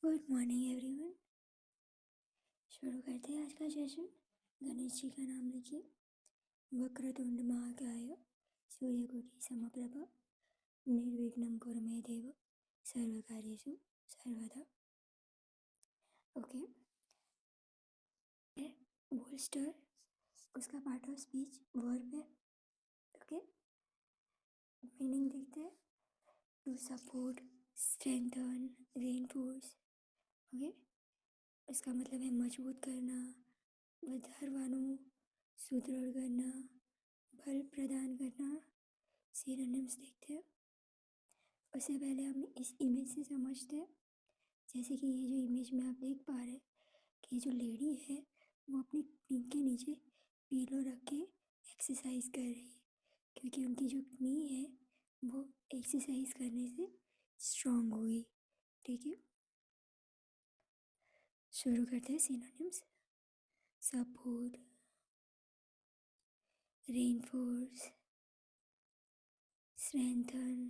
Good morning everyone. शुरू करते हैं आज का सेशन। गणेश जी का नाम लिखिए। वक्रतुंड महाकाय सूर्यकोटि समप्रभ निर्विघ्नं कुरु मे देव सर्वकार्येषु सर्वदा। ओके, बोल्स्टर उसका पार्ट ऑफ स्पीच वर्ब है। ओके, मीनिंग देखते हैं। To support, strengthen, reinforce. Okay, इसका मतलब है मजबूत करना, વધારવાનું, सुदृढ़ करना, बल प्रदान करना। सिनोनिम्स देखते हैं। उससे पहले हम इस इमेज से समझते हैं। जैसे कि ये जो इमेज में आप देख पा रहे हैं कि ये जो लेडी है वो अपनी नी के नीचे पीलो रख के एक्सरसाइज कर रही है, क्योंकि उनकी जो नी है वो एक्सरसाइज करने से स्ट्रांग हुई। ठीक है, शुरू करते हैं। Synonyms: support, reinforce, strengthen,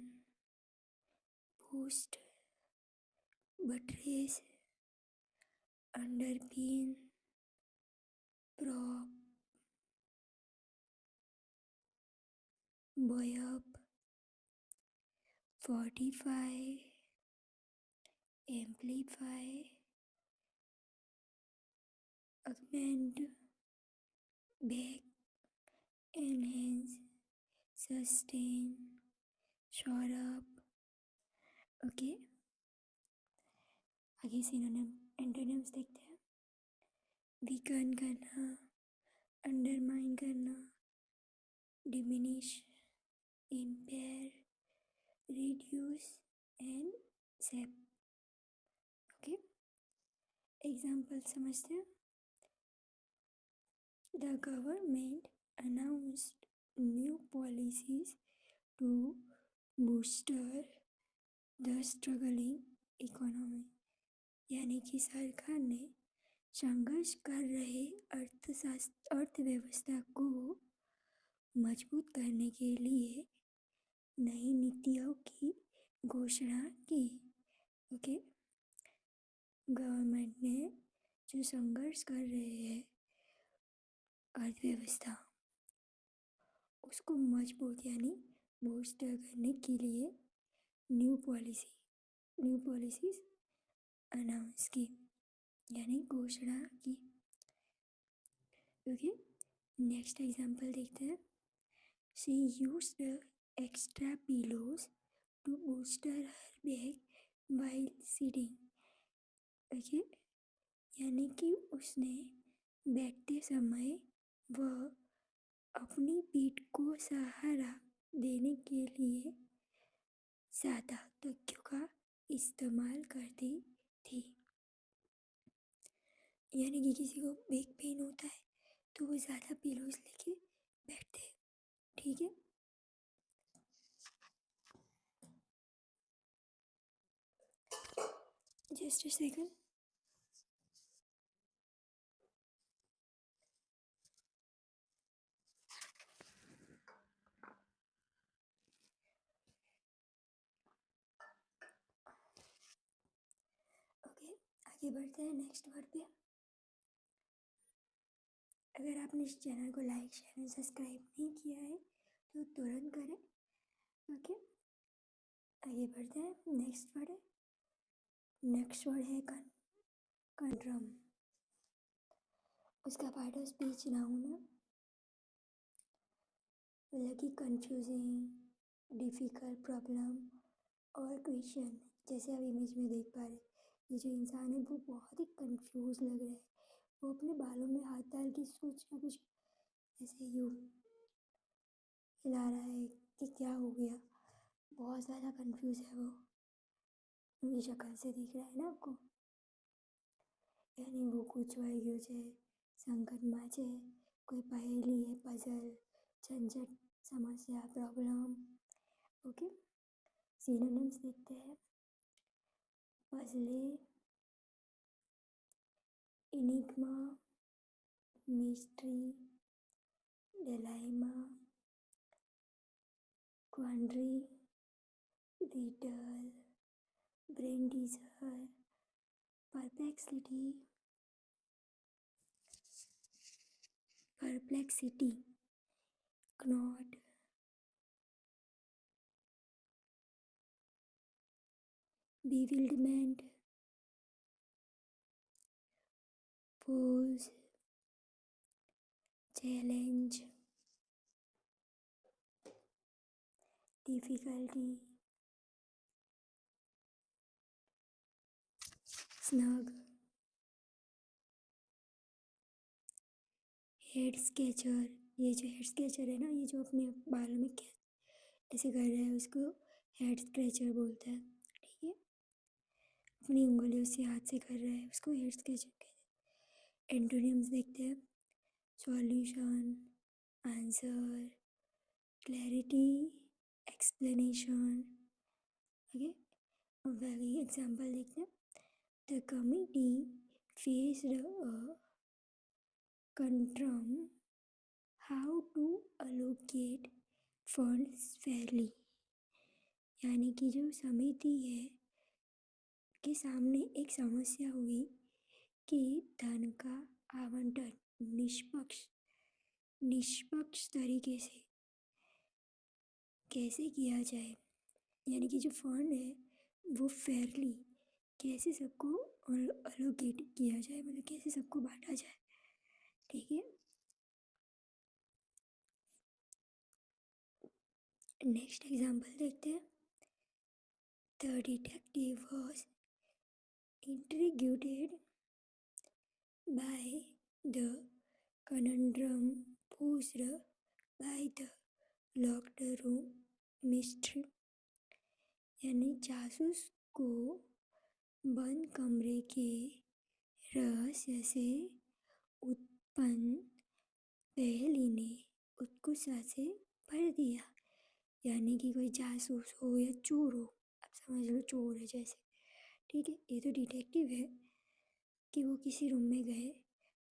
boost, buttress, अंडरपिन, prop, buoy up, fortify, amplify, augment, back, enhance, sustain, shore up। Okay, आगे सिनोनिम एंटोनिम्स देखते हैं। वीकन करना, अंडरमाइन करना, diminish, empire, reduce and SAP. Okay, example समझते हैं। The government announced new policies to booster the struggling economy। यानी कि सरकार ने संघर्ष कर रहे अर्थव्यवस्था को मजबूत करने के लिए नई नीतियों की घोषणा की। ओके, गवर्नमेंट ने जो संघर्ष कर रहे हैं अर्थव्यवस्था उसको मजबूत यानी बूस्टर करने के लिए न्यू पॉलिसीज अनाउंस की यानी घोषणा की। ओके, नेक्स्ट एग्जांपल देखते हैं। She used extra pillows to booster her back while sitting. Okay, यानी कि उसने बैठते समय वह अपनी पीठ को सहारा देने के लिए ज़्यादा तकियों का इस्तेमाल करती थी। यानी कि किसी को बैक पेन होता है तो वो ज़्यादा पिलोज लेके बैठते हैं। ठीक है, जस्ट अ सेकंड। ओके, आगे बढ़ते हैं नेक्स्ट वर्ड पे। अगर आपने इस चैनल को लाइक, शेयर एंड सब्सक्राइब नहीं किया है तो तुरंत करें। ओके, आगे बढ़ते हैं। नेक्स्ट वर्ड है कंट्रम। उसका पार्ट ऑफ स्पीच नाउन है, मतलब कि कंफ्यूजिंग, डिफ़िकल्ट, प्रॉब्लम और क्वेश्चन। जैसे आप इमेज में देख पा रहे हैं, ये जो इंसान है वो बहुत ही कंफ्यूज लग रहा है। वो अपने बालों में हाथ डाल के कुछ ना कुछ ऐसे यूँ हिला रहा है कि क्या हो गया। बहुत ज़्यादा कंफ्यूज है वो, उनकी शक्ल से दिख रहा है ना आपको। यानी वो गूंचवाई गयो છે, संकटમાં છે, कोई पहेली है, पजल, झंझट, समस्या, प्रॉब्लम। ओके, सिनोनिम्स देखते हैं। Puzzle, enigma, mystery, dilemma, quandary, riddle, brain teaser, perplexity, knot, bewilderment, pause, challenge, difficulty, snug, head scratcher. ये जो हेड स्केचर है ना, ये जो अपने बालों में ऐसे कर रहा है उसको हेड स्क्रैचर बोलता है। ठीक है, अपनी उंगलियों से हाथ से कर रहा है उसको हेड स्केचर कहते हैं। एंटोनिम्स देखते हैं, solution, answer, clarity, explanation. Okay, अब आगे एग्जाम्पल देखते हैं। The committee faced a conundrum how to allocate funds fairly, यानी कि जो समिति है के सामने एक समस्या हुई कि धन का आवंटन निष्पक्ष तरीके से कैसे किया जाए, यानी कि जो फंड है वो फेयरली कैसे सबको अलोकेट किया जाए, मतलब कैसे सबको बांटा जाए। ठीक है, नेक्स्ट एग्जांपल देखते हैं। The detective was intrigued by the conundrum posed by the locked room mystery, यानी जासूस को बंद कमरे के रहस्य से उत्पन्न पहेली ने उत्सुकता से भर दिया। यानी कि कोई जासूस हो या चोर हो, आप समझ लो चोर है जैसे। ठीक है, ये तो डिटेक्टिव है कि वो किसी रूम में गए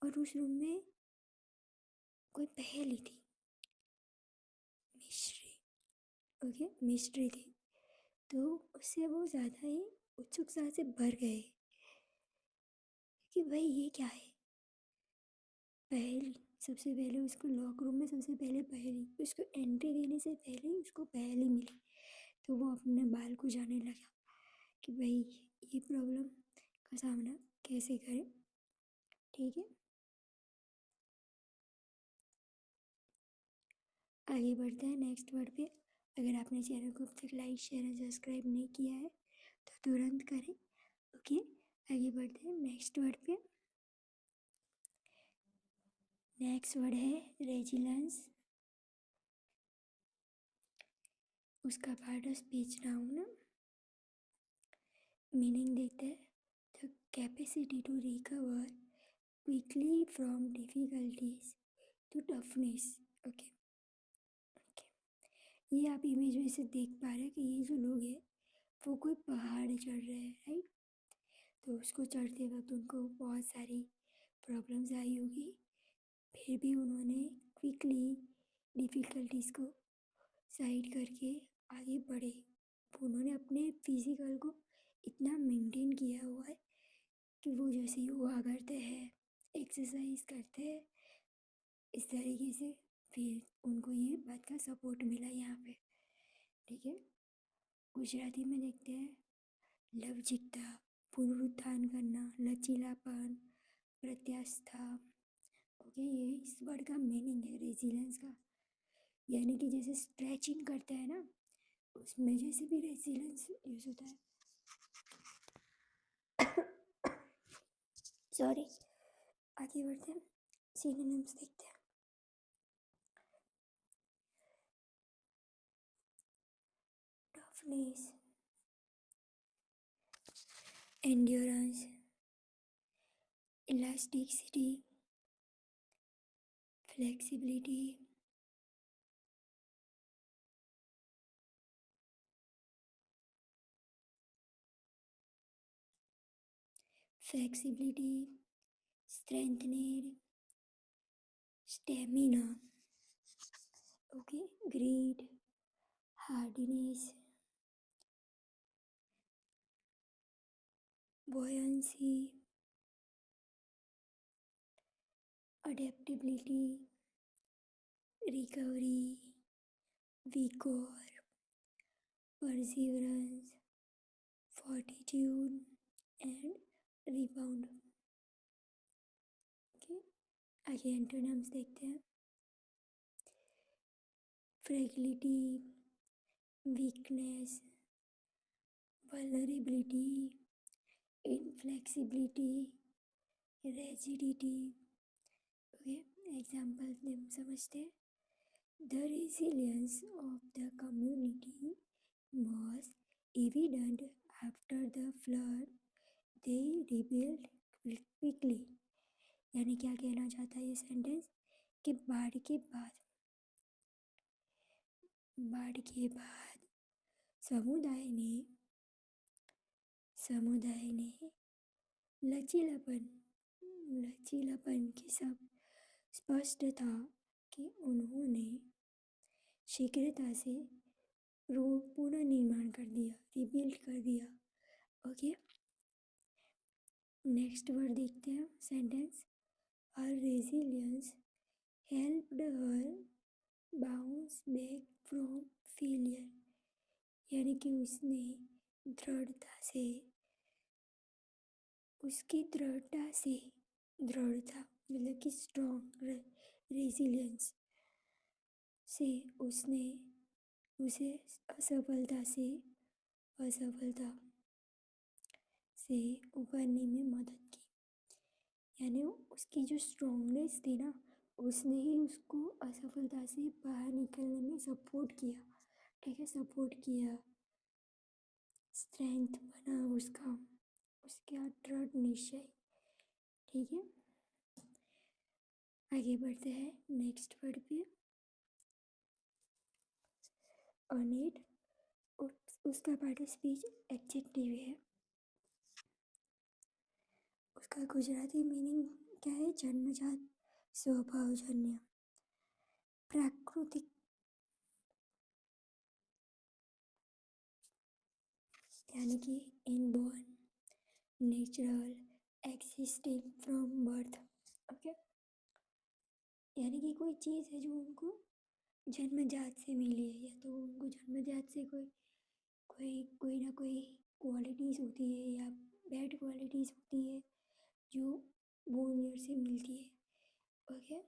और उस रूम में कोई पहेली थी, मिस्ट्री। ओके, मिस्ट्री थी, तो उससे वो ज़्यादा ही उत्सुकता से भर गए कि भाई ये क्या है। पहेली, सबसे पहले उसको लॉक रूम में सबसे पहले पहेली, उसको एंट्री देने से पहले ही उसको पहेली मिली, तो वो अपने बाल को जाने लगा कि भाई ये प्रॉब्लम का सामना कैसे करें। ठीक है, आगे बढ़ते हैं नेक्स्ट वर्ड पे। अगर आपने चैनल को अब तक लाइक शेयर एंड सब्सक्राइब नहीं किया है तो तुरंत करें। ओके, आगे बढ़ते हैं नेक्स्ट वर्ड पे। नेक्स्ट वर्ड है रेजिलेंस। उसका part of speech noun, meaning देते हैं the capacity to recover quickly from difficulties to toughness. Okay, ये आप इमेज में से देख पा रहे हैं कि ये जो लोग हैं वो कोई पहाड़ चढ़ रहे हैं, राइट। तो उसको चढ़ते वक्त उनको बहुत सारी प्रॉब्लम्स आई होगी, फिर भी उन्होंने क्विकली डिफ़िकल्टीज़ को साइड करके आगे बढ़े। उन्होंने अपने फिज़िकल को इतना मेंटेन किया हुआ है कि वो जैसे योगा करते हैं, एक्सरसाइज करते हैं, इस तरीके से फिर उनको ये बात का सपोर्ट मिला यहाँ पे। ठीक है, गुजराती में देखते हैं लवचिकता, पुनरुत्थान करना, लचीलापन, प्रत्यास्था। ओके, ये इस वर्ड का मीनिंग है रेजिलेंस का, यानी कि जैसे स्ट्रेचिंग करते हैं ना, उसमें जैसे भी रेजिलेंस यूज होता है। सॉरी, आगे बढ़ते हैं, सिनोनिम्स देखते हैं। Toughness, endurance, elasticity, flexibility, flexibility, strengthened, stamina. Okay, grit, hardness, buoyancy, adaptability, recovery, vigor, perseverance, fortitude, and rebound. Okay, आगे एंटोनिम्स देखते हैं. Fragility, weakness, vulnerability, inflexibility, rigidity. Okay, example हम समझते हैं. The resilience of the community was evident after the flood. They rebuilt quickly. यानी क्या कहना चाहता है ये सेंटेंस कि बाढ़ के बाद समुदाय ने लचीलापन के सब स्पष्ट था कि उन्होंने शीघ्रता से पुनर्निर्माण कर दिया, रिबिल्ड कर दिया. ओके, नेक्स्ट वर्ड देखते हैं. Sentence, her resilience helped her bounce back from failure. यानी कि दृढ़ता मतलब कि स्ट्रॉन्ग रेजिलियंस से उसे असफलता से उभरने में मदद की. यानी उसकी जो स्ट्रॉन्गनेस थी ना, उसने ही उसको असफलता से बाहर निकलने में सपोर्ट किया. ठीक है, सपोर्ट किया, स्ट्रेंथ बना उसका दृढ़ निश्चय. ठीक है, आगे बढ़ते हैं नेक्स्ट वर्ड पे. अनेट, उसका पार्ट ऑफ स्पीच एडजेक्टिव है. उसका गुजराती मीनिंग क्या है? जन्मजात, स्वभावजन्य, प्राकृतिक. यानी कि inborn, natural, existing from birth. Okay, यानी कि कोई चीज़ है जो उनको जन्मजात से मिली है, या तो उनको जन्मजात से कोई ना कोई क्वालिटीज़ होती है या बैड क्वालिटीज़ होती है जो बोर्न ईयर से मिलती है. ओके,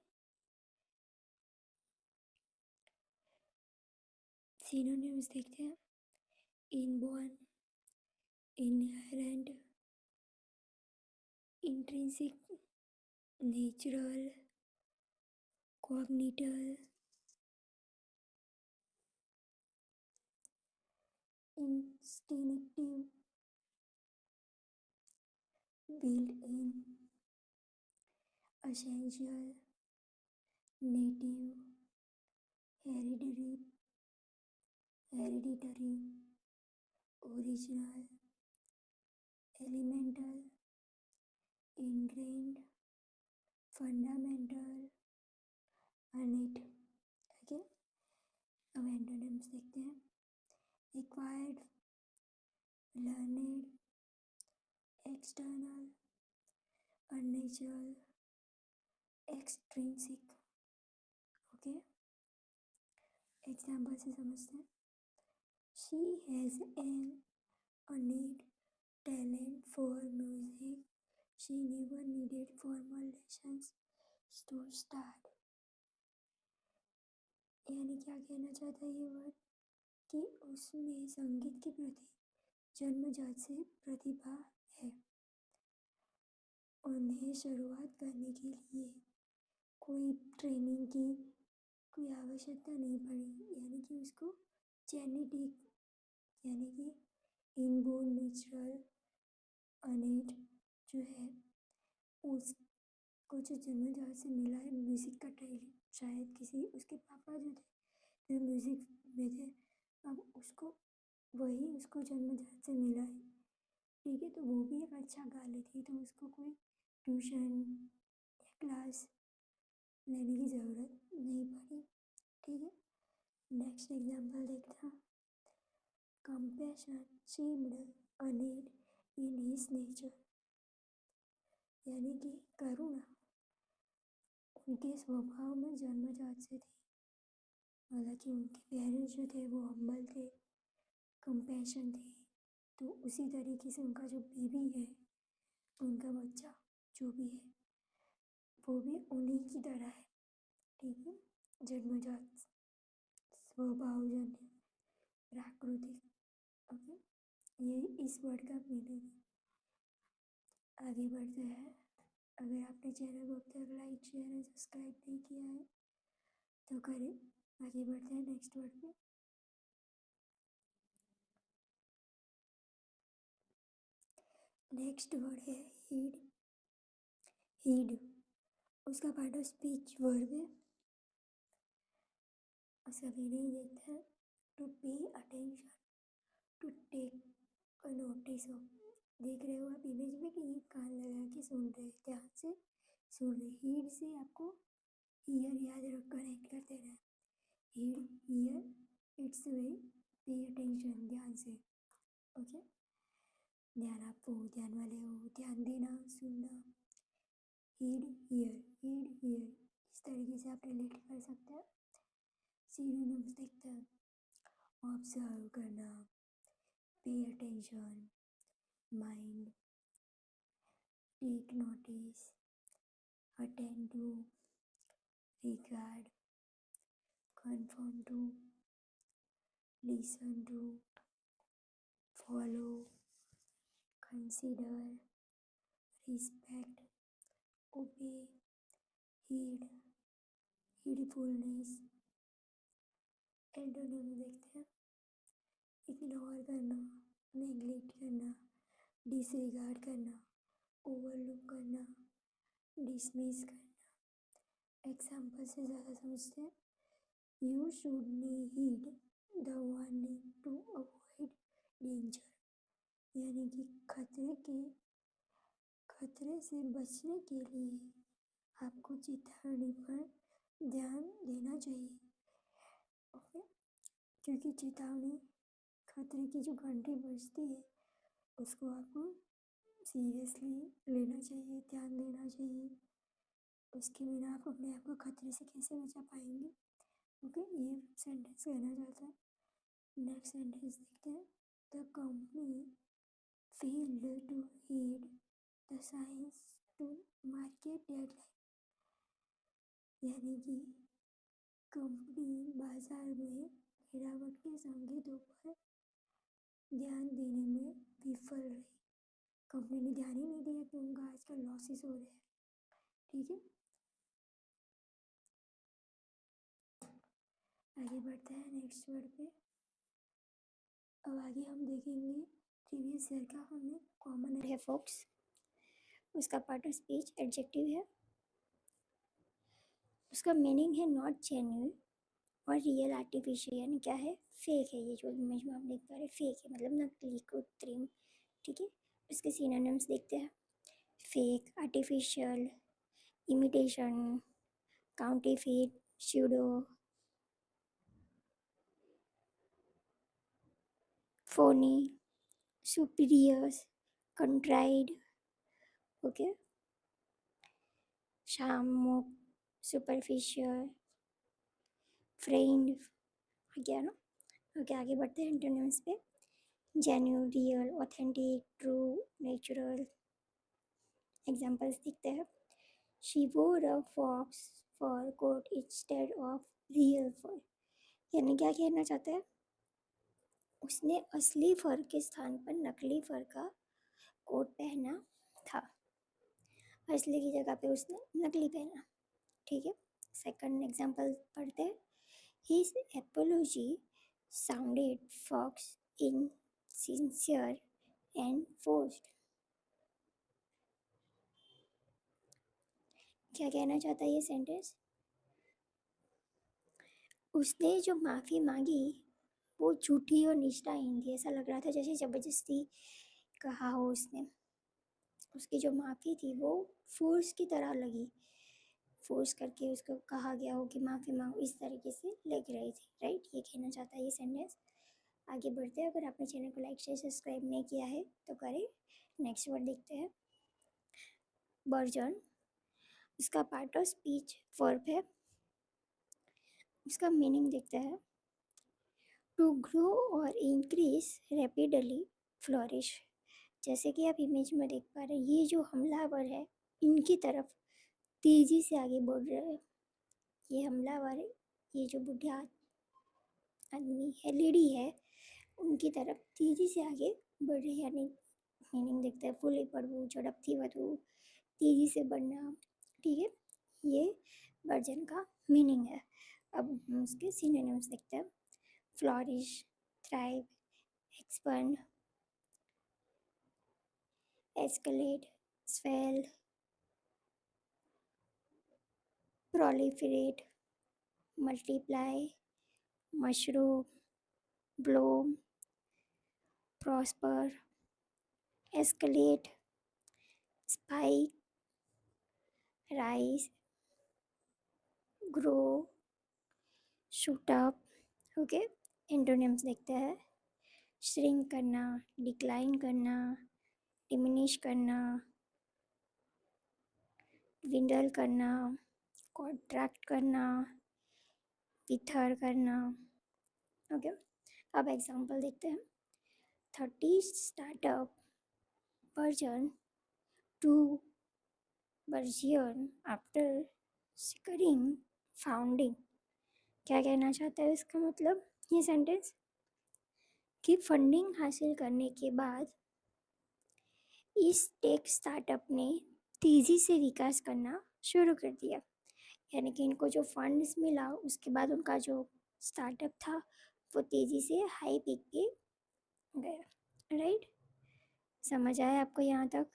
सिनोनिम्स देखते हैं. Inborn, inherent, intrinsic, natural, congenital, instinctive, built in, essential, native, hereditary, original, elemental, ingrained, fundamental, innate. Okay, अब एंटोनिम्स देखते हैं. Acquired, learned, external, unnatural, extrinsic. Okay, example से समझते हैं. She has an innate talent for music. She never needed formal lessons to start. यानी क्या कहना चाहता है ये वर्ड कि उसमें संगीत के प्रति जन्मजात से प्रतिभा है. उन्हें शुरुआत करने के लिए कोई ट्रेनिंग की कोई आवश्यकता नहीं पड़ी. यानी कि उसको जेनेटिक, यानी कि इनबोर्न, नेचुरल, अनेट जो है उसको जो जन्मजात से मिला है म्यूज़िक का टैलेंट. शायद किसी उसके पापा जो थे जो म्यूज़िक में थे, अब उसको जन्मजात से मिला है. ठीक है, तो वो भी एक अच्छा गा लेती, तो उसको कोई ट्यूशन या क्लास लेने की ज़रूरत नहीं पड़ी. ठीक है, नेक्स्ट एग्जाम्पल देखते हैं. Compassion seemed innate in his nature, यानी कि करुणा उनके स्वभाव में जन्मजात से थी। हालांकि उनके पेरेंट्स जो थे वो हम्बल थे, कंपैशन थे, तो उसी तरीके से उनका जो बेबी है, उनका बच्चा जो भी है वो भी उन्हीं की तरह है। ठीक है, जन्मजात, स्वभावजन्य, प्राकृतिक। ओके, ये इस वर्ड का मीनिंग है। आगे बढ़ते हैं। अगर आपने चैनल को अब तक लाइक शेयर एंड सब्सक्राइब नहीं किया है तो करें। आगे बढ़ते हैं नेक्स्ट वर्ड पे। नेक्स्ट वर्ड है हीड। हीड उसका पार्ट ऑफ स्पीच वर्ब है। उसका मीनिंग देखते हैं, to pay attention, to take a notice of. देख रहे हो आप इमेज में कि ये कान लगा के सुन रहे हैं, ध्यान से सुन रहे। हीड से आपको ईयर याद रख कनेक्ट कर देना है। Heed year, it's way, pay attention, ध्यान से। ओके, ध्यान आपको, ध्यान वाले हो, ध्यान देना, सुनना। हीड ईयर, हीड ईयर, इस तरीके से आप रिलेट कर सकते हैं। सिनोनिम्स देखते हैं। ऑब्जर्व करना, pay attention, mind, take notice, attend to, regard, conform to, listen to, follow, consider, respect, obey, heed, heedfulness. Antonym देखते हैं। इग्नोर करना, नेग्लेक्ट करना, डिसरिगार्ड करना, ओवरलुक करना, डिसमिस करना। एग्जाम्पल से ज़्यादा समझते हैं। You should heed the warning to avoid danger, यानी कि खतरे से बचने के लिए आपको चेतावनी पर ध्यान देना चाहिए। ओके, क्योंकि चेतावनी, खतरे की जो घंटी बजती है उसको आपको सीरियसली लेना चाहिए, ध्यान देना चाहिए। उसके बिना आप अपने आप को खतरे से कैसे बचा पाएंगे। ओके, ये सेंटेंस कहना चाहता है। नेक्स्ट सेंटेंस देखते हैं। The company failed to heed the science to market deadline, यानी कि कंपनी बाजार में गिरावट के संकेतों पर ध्यान देने में विफल रही। कंपनी ने ध्यान ही नहीं दिया कि उनका आजकल लॉसेस हो रहे हैं। ठीक है, आगे बढ़ते हैं नेक्स्ट वर्ड पे। अब आगे हम देखेंगे प्रीवियस ईयर का हमें कॉमन है फोक्स। उसका पार्ट ऑफ स्पीच एडजेक्टिव है। उसका मीनिंग है नॉट जेन्युइन और रियल, आर्टिफिशियल, यानी क्या है, फेक है। ये जो इमेज में आप देख पा रहे हैं फेक है, मतलब नकली, कृत्रिम। ठीक है, उसके सिनोनिम्स देखते हैं। Fake, artificial, imitation, counterfeit, pseudo, phony, spurious, contrived. Okay, sham mock, superficial, fraud, आ गया ना। ओके, आगे बढ़ते हैं एंटोनिम्स पे। Genuine, real, authentic, true, natural. Examples देखते हैं। She wore a faux fur coat instead of real fur, यानी क्या कहना चाहते हैं, उसने असली फर के स्थान पर नकली फर का कोट पहना था। असली की जगह पे उसने नकली पहना। ठीक है, सेकंड एग्जांपल पढ़ते हैं। His apology sounded fox insincere and forced, क्या कहना चाहता है ये सेंटेंस, उसने जो माफ़ी मांगी वो झूठी और निष्ठाहीन थी। ऐसा लग रहा था जैसे ज़बरदस्ती कहा हो उसने। उसकी जो माफ़ी थी वो फोर्स की तरह लगी, फोर्स करके उसको कहा गया हो कि माफ़ी मांगो, इस तरीके से लग रही थी। राइट, ये कहना चाहता है ये सेंटेंस। आगे बढ़ते हैं। अगर आपने चैनल को लाइक शेयर सब्सक्राइब नहीं किया है तो करें। नेक्स्ट वर्ड देखते हैं, बर्जन। इसका पार्ट ऑफ स्पीच वर्ब है। इसका मीनिंग देखते हैं, टू ग्रो और इंक्रीज रैपिडली फ्लोरिश। जैसे कि आप इमेज में देख पा रहे हैं, ये जो हमलावर है इनकी तरफ तेजी से आगे बढ़ रहे हैं। ये हमलावर, ये जो बुढ़िया आदमी है, लेडी है, उनकी तरफ तेजी से आगे बढ़ रही है। यानी मीनिंग देखते हैं, फुली पड़વું, झड़पથી વધવું, तेजी से बढ़ना। ठीक है, ये वर्जन का मीनिंग है। अब हम उसके सिनोनिम्स देखते हैं, flourish, thrive, expand, escalate, swell, proliferate, multiply, mushroom, bloom, prosper, escalate, spike, rise, grow, shoot up. Okay, antonyms देखते हैं, श्रिंक करना, डिक्लाइन करना, डिमिनिश करना, dwindle करना, कॉन्ट्रैक्ट करना, विथर करना। ओके, अब एग्जांपल देखते हैं, 30 startup version to version after securing funding. क्या कहना चाहता है इसका मतलब ये सेंटेंस, कि फंडिंग हासिल करने के बाद इस टेक स्टार्टअप ने तेज़ी से विकास करना शुरू कर दिया। यानी कि इनको जो फंड्स मिला उसके बाद उनका जो स्टार्टअप था वो तेज़ी से हाई पीक पे गया। राइट, समझ आया आपको यहाँ तक?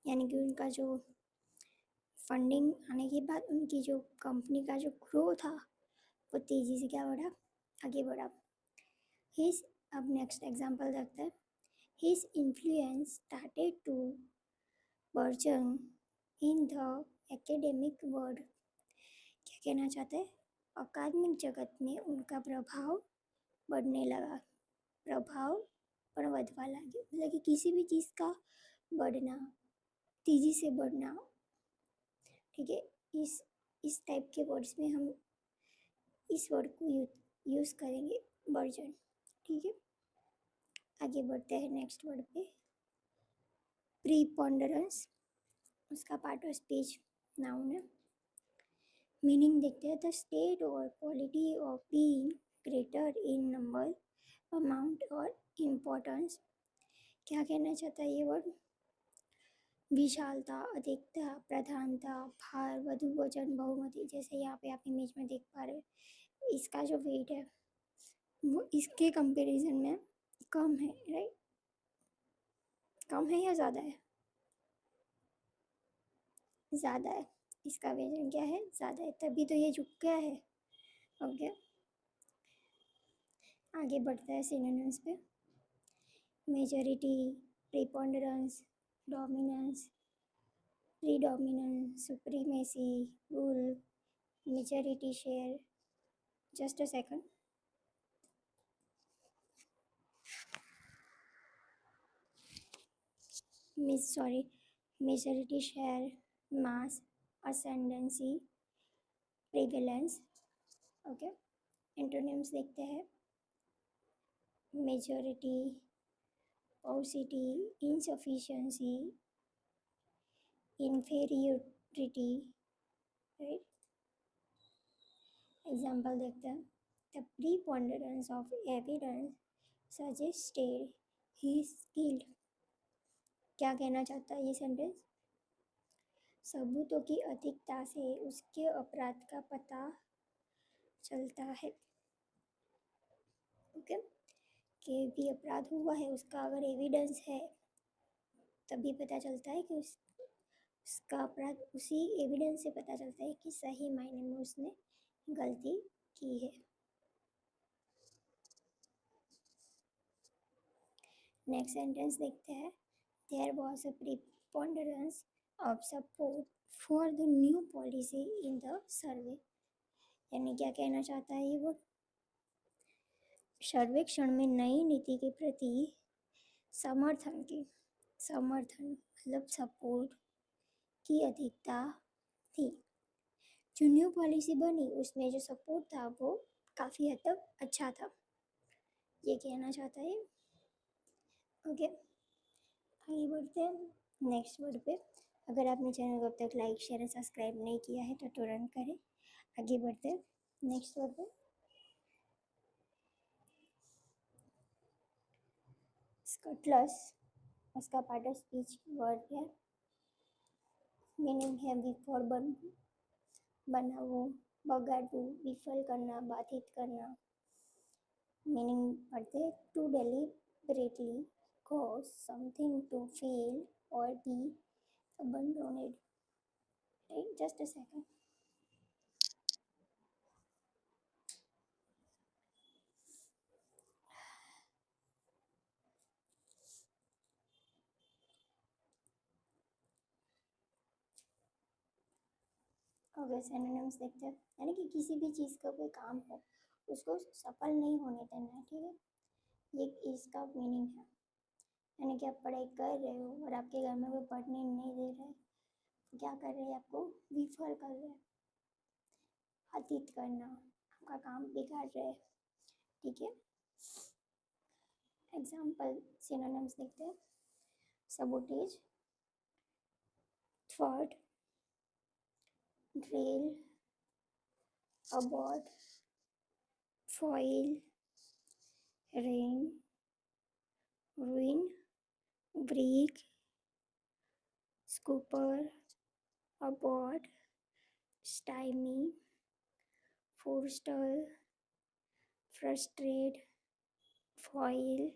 यानी कि उनका जो फंडिंग आने के बाद उनकी जो कंपनी का जो ग्रो था वो तेज़ी से क्या बढ़ा, आगे बढ़ा। हिज, अब नेक्स्ट एग्जांपल देखते हैं, his influence started to burgeon in the academic world. क्या कहना चाहते हैं, अकादमिक जगत में उनका प्रभाव बढ़ने लगा, प्रभाव पर વધવા લાગ્યો, मतलब कि किसी भी चीज़ का बढ़ना, तेज़ी से बढ़ना। ठीक है, इस टाइप के वर्ड्स में हम इस वर्ड को यूज़ करेंगे, वर्जन। ठीक है, आगे बढ़ते हैं नेक्स्ट वर्ड पे, प्रीपोंडरेंस। उसका पार्ट ऑफ स्पीच नाउन है। मीनिंग देखते हैं, द स्टेट और quality of being greater in number, amount और इम्पोर्टेंस। क्या कहना चाहता है ये वर्ड, विशालता, अधिकता, प्रधानता, भार, વધુ वजन, बहुमति। जैसे यहाँ पे आप इमेज में देख पा रहे हैं, इसका जो वेट है वो इसके कंपैरिजन में कम है। राइट, कम है या ज़्यादा है, ज़्यादा है। इसका वजन क्या है, ज़्यादा है, तभी तो ये झुक गया है। ओके, आगे बढ़ता है सिनोनिम्स पे, majority, preponderance, dominance, predominance, supremacy, rule, majority share. Just a second. Majority share, mass, ascendancy, prevalence. Okay. Antonyms देखते हैं, majority, paucity, insufficiency, inferiority. Right. Example देखते हैं, the preponderance of evidence suggested he is skilled. क्या कहना चाहता है ये sentence, सबूतों की अधिकता से उसके अपराध का पता चलता है। ओके, कि भी अपराध हुआ है उसका अगर एविडेंस है तभी पता चलता है कि उसका अपराध, उसी एविडेंस से पता चलता है कि सही मायने में उसने गलती की है। नेक्स्ट सेंटेंस देखते हैं, there was a preponderance of support for the new policy in the survey। यानी क्या कहना चाहता है ये वो, सर्वेक्षण में नई नीति के प्रति समर्थन मतलब सपोर्ट की अधिकता थी। जो न्यू पॉलिसी बनी उसमें जो सपोर्ट था वो काफ़ी हद तक अच्छा था, ये कहना चाहता है। ओके, आगे बढ़ते हैं नेक्स्ट वर्ड पे। अगर आपने चैनल को अब तक लाइक शेयर और सब्सक्राइब नहीं किया है तो तुरंत करें। आगे बढ़ते हैं नेक्स्ट वर्ड पे। स्कटलस उसका पार्ट ऑफ स्पीच वर्ड है, मीनिंग है बिफोर बनावो, बगाड़ू, विफल करना, बाधित करना। मीनिंग पढ़ते हैं to deliberately cause something to fail or be abandoned। Right, just a second। Okay, synonyms देखते हैं। यानी कि किसी भी चीज़ का कोई काम हो उसको सफल नहीं होने देना है, ठीक है, ये इसका मीनिंग है। यानी कि आप पढ़ाई कर रहे हो और आपके घर में कोई पढ़ने नहीं दे रहा है, तो क्या कर रहे हैं, आपको विफल कर रहे हैं, बाधित करना, आपका काम बिगाड़ रहे हैं, ठीक है। एग्जाम्पल सिनोनिम्स देखते हैं। Sabotage, thwart, derail, abort, foil, rain, ruin, break, scooper, abort, stymie, forestall, frustrate, foil,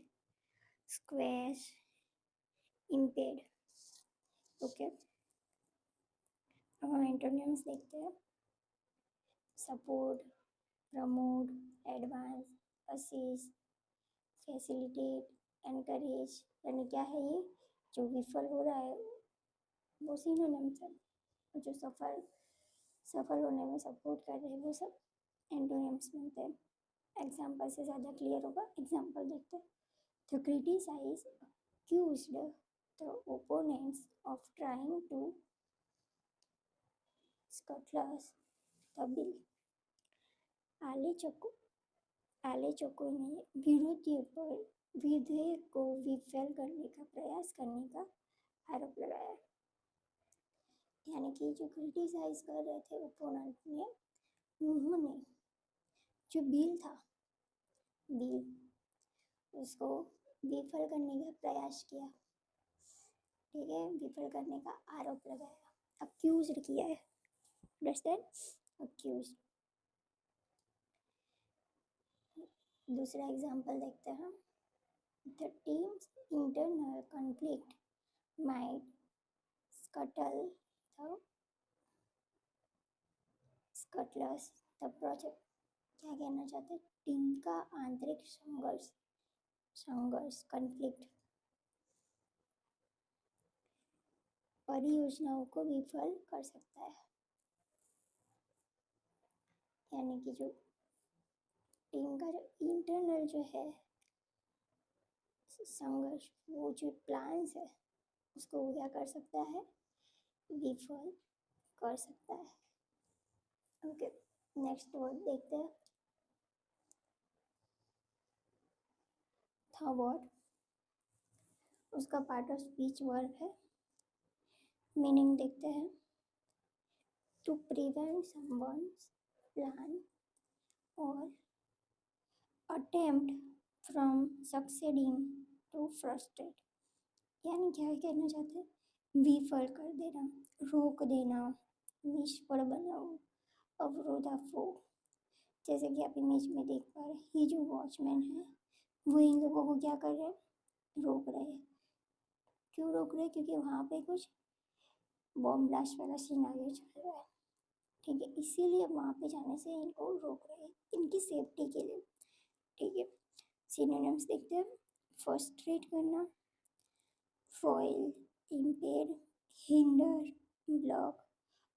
squash, impede। Okay, अब हम एंटोनिम्स देखते हैं। Support, promote, advance, assist, facilitate, encourage. यानी क्या है ये, जो विफल हो रहा है वो सिनोनिम्स है, जो सफल होने में सपोर्ट कर रहे हैं वो सब एंटोनिम्स मिलते हैं। एग्जाम्पल से ज़्यादा क्लियर होगा, एग्जाम्पल देखते हैं। To criticize accused the opponents of trying to scuttle the bill। आलोचकों ने विरोधियों पर विधेयक को विफल करने का प्रयास करने का आरोप लगाया। यानी कि जो क्रिटिसाइज कर रहे थे ओपोनेंट ने, उन्होंने जो बिल उसको विफल करने का प्रयास किया, ठीक है, विफल करने का आरोप लगाया, अक्यूज किया है, अंडरस्टैंड, अक्यूज। दूसरा एग्जांपल देखते हैं। The teams internal conflict might scuttle the project. क्या कहना चाहते हैं, टीम का आंतरिक संघर्ष कॉन्फ्लिक्ट परियोजनाओं को विफल कर सकता है। यानी कि जो टीम का जो इंटरनल जो है संघर्ष, वो जो प्लान्स है उसको वो क्या कर सकता है, विफल कर सकता है। ओके, नेक्स्ट वर्ड देखते हैं। थॉवर्ट उसका पार्ट ऑफ स्पीच वर्ब है, मीनिंग देखते हैं। टू प्रिवेंट समवन्स प्लान और attempt from succeeding to frustrate. यानी क्या कहना चाहते हैं, विफल कर देना, रोक देना, निष्फल बनाओ, अवरोधाफो। जैसे कि आप इमेज में देख पा रहे हैं, ये जो वॉचमैन है वो इन लोगों को क्या कर रहे हैं, रोक रहे हैं। क्यों रोक रहे हैं, क्योंकि वहाँ पे कुछ बॉम्ब ब्लास्ट वाला सिनेरियो चल रहा है, ठीक है, इसीलिए वहाँ पे जाने से इनको रोक रहे हैं, इनकी सेफ्टी के लिए, ठीक है। सिनोनिम्स देखते हैं। फ्रस्ट्रेट करना, foil, impede, hinder, block,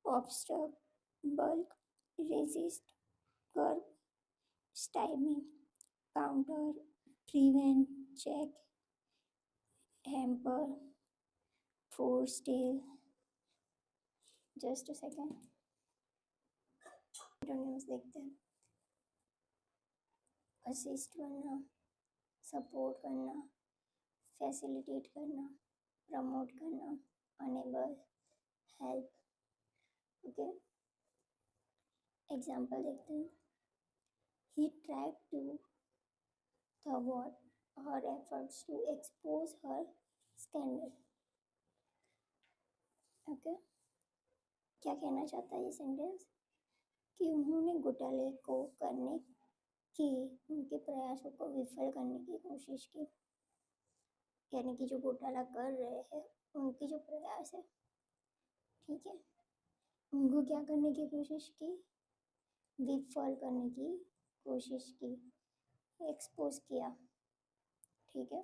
obstruct, bulk, resist, curb, stymie, counter, prevent, check, hamper, forestall. Just a second, antonyms देखते हैं. असिस्ट करना, सपोर्ट करना, फैसिलिटेट करना, प्रमोट करना, अनेबल, हेल्प. ओके, एग्जाम्पल देखते हैं. He tried to thwart her efforts to expose her scandal. Okay, क्या कहना चाहता है ये सेंटेंस कि उन्होंने घोटाले को करने की उनके प्रयासों को विफल करने की कोशिश की. यानी कि जो घोटाला कर रहे हैं उनकी जो प्रयास है, ठीक है, उनको क्या करने की कोशिश की, विफल करने की कोशिश की, एक्सपोज किया. ठीक है,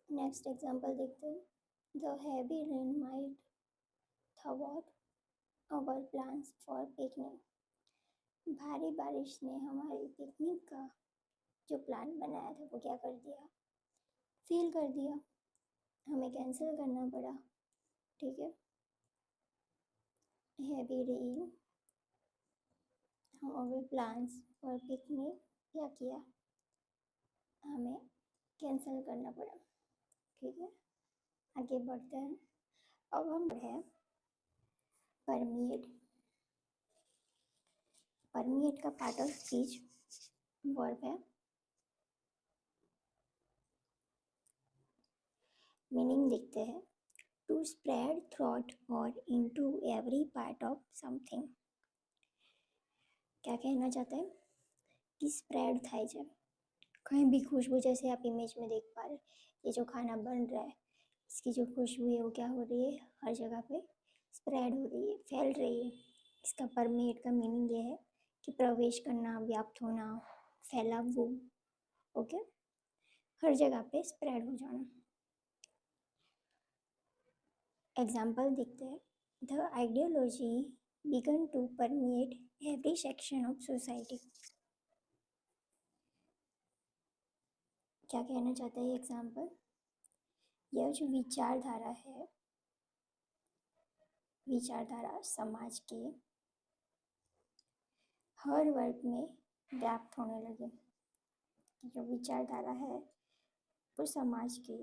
नेक्स्ट एग्जांपल देखते हैं. द हैवी रेन माइट थवाट आवर प्लान्स फॉर पिकनिक. भारी बारिश ने हमारी पिकनिक का जो प्लान बनाया था वो क्या कर दिया, फेल कर दिया, हमें कैंसिल करना पड़ा. ठीक है, हैवी रेन, हमारे प्लान्स फॉर पिकनिक क्या किया, हमें कैंसिल करना पड़ा. ठीक है, आगे बढ़ते हैं. अब हम है परमिएट. परमिएट का पार्ट ऑफ स्पीच वर्ब है. मीनिंग देखते हैं. टू स्प्रेड थ्रॉट और into every part of something. क्या कहना चाहते हैं कि स्प्रेड થાય છે कहीं भी खुशबू, जैसे आप इमेज में देख पा रहे हैं, ये जो खाना बन रहा है इसकी जो खुशबू है वो क्या हो रही है, हर जगह पे स्प्रेड हो रही है, फैल रही है. इसका परमेट का मीनिंग ये है कि प्रवेश करना, व्याप्त होना, फैलावू. ओके, हर जगह पे स्प्रेड हो जाना. एग्जाम्पल देखते हैं. The ideology began to permeate every section of society. क्या कहना चाहता है एग्जाम्पल, यह जो विचारधारा है, विचारधारा समाज के हर वर्ग में व्याप्त होने लगे. जो विचारधारा है वो समाज के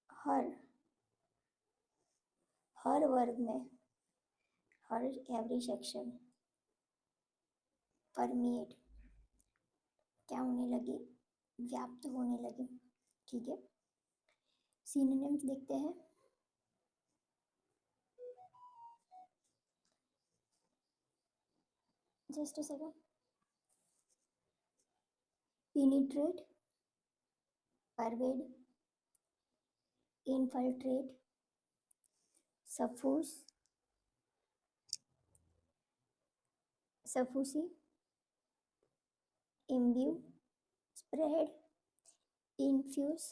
हर हर वर्ग में, हर एवरी सेक्शन, परमिएट क्या होने लगी, व्याप्त होने लगी. ठीक है, सिनोनिम्स देखते हैं. Just a second. Penetrate, pervade, infiltrate, suffuse, suffuse, imbue, spread, infuse.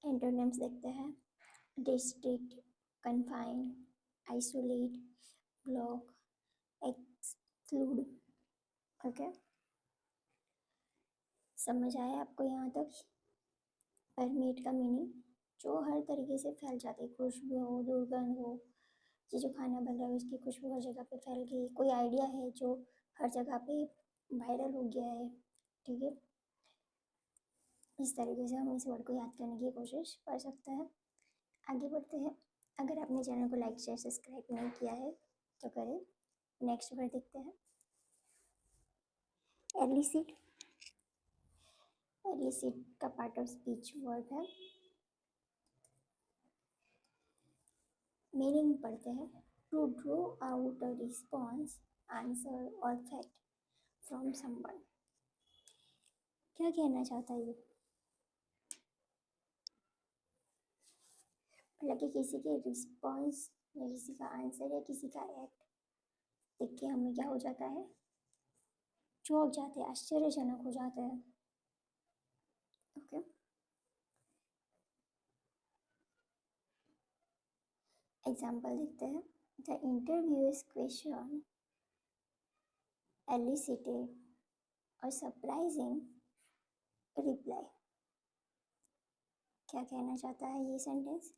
Antonyms देखते हैं. Restrict, confine, isolate, block, exclude. Okay, समझ आया आपको यहाँ तक. परमेट का मीनिंग जो हर तरीके से फैल जाती है, खुशबू हो, दुर्गंध हो, ये जो खाना बन रहा है उसकी खुशबू हर जगह पे फैल गई, कोई आइडिया है जो हर जगह पे वायरल हो गया है. ठीक है, इस तरीके से हम इस वर्ड को याद करने की कोशिश कर सकते हैं. आगे बढ़ते हैं. अगर आपने चैनल को लाइक शेयर सब्सक्राइब नहीं किया है तो करें. नेक्स्ट वर्ड देखते हैं. एलिसिट. एलिसिट का पार्ट ऑफ स्पीच वर्ड है. मीनिंग पढ़ते हैं. To draw out a response, answer और फैक्ट फ्रॉम समवन. क्या कहना चाहता है ये, मतलब कि किसी के रिस्पॉन्स या किसी का आंसर या किसी का एक्ट देख के हमें क्या हो जाता है, चौंक जाते हैं, आश्चर्यजनक हो जाते हैं। ओके, एग्जाम्पल देखते हैं। The interviewers question elicited a surprising reply। क्या कहना चाहता है ये सेंटेंस?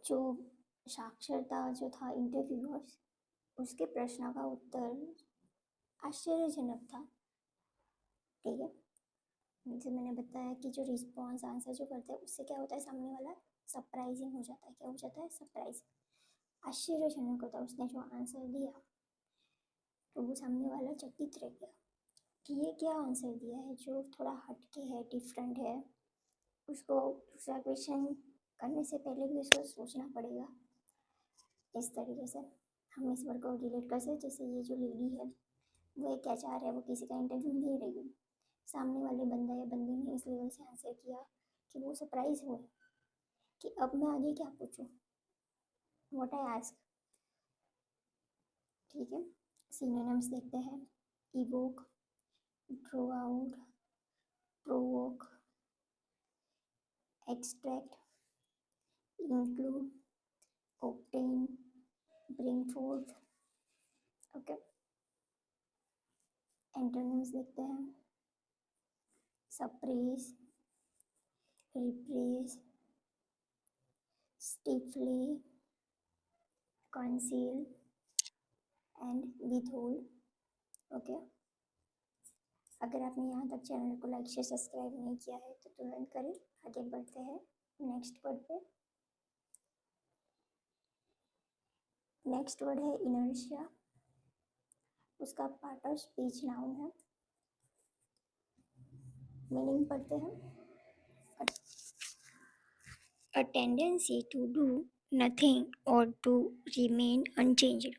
जो साक्षरता जो था इंटरव्यूअर्स, उसके प्रश्न का उत्तर आश्चर्यजनक था। ठीक है, जैसे मैंने बताया कि जो रिस्पॉन्स आंसर जो करते हैं उससे क्या होता है, सामने वाला सरप्राइजिंग हो जाता है। क्या हो जाता है? सरप्राइज, आश्चर्यजनक होता है। उसने जो आंसर दिया तो वो सामने वाला चकित रह गया कि ये क्या आंसर दिया है जो थोड़ा हटके है, डिफरेंट है। उसको दूसरा क्वेश्चन करने से पहले भी उसको सोचना पड़ेगा। इस तरीके से हम इस वर्ड को रिलेट कर सकते। जैसे ये जो लेडी है वो क्या चाह रहा है, वो किसी का इंटरव्यू ले रही है, सामने वाले बंदा या बंदी ने इस लेवल से आंसर किया कि वो सरप्राइज हो कि अब मैं आगे क्या पूछूं, व्हाट आई आस्क। ठीक है, सिनोनिम्स देखते हैं। Evoke, draw out, provoke, extract, include, obtain, bring forth। Okay, antonyms देखते हैं। Suppress, repress, stifle, conceal and withhold. Okay, अगर आपने यहाँ तक चैनल को लाइक शेयर सब्सक्राइब नहीं किया है तो तुरंत करें। आगे बढ़ते हैं नेक्स्ट वर्ड पे। नेक्स्ट वर्ड है इनर्शिया। उसका पार्ट ऑफ स्पीच नाउन है। मीनिंग पढ़ते हैं। A tendency to do nothing or to remain unchanged।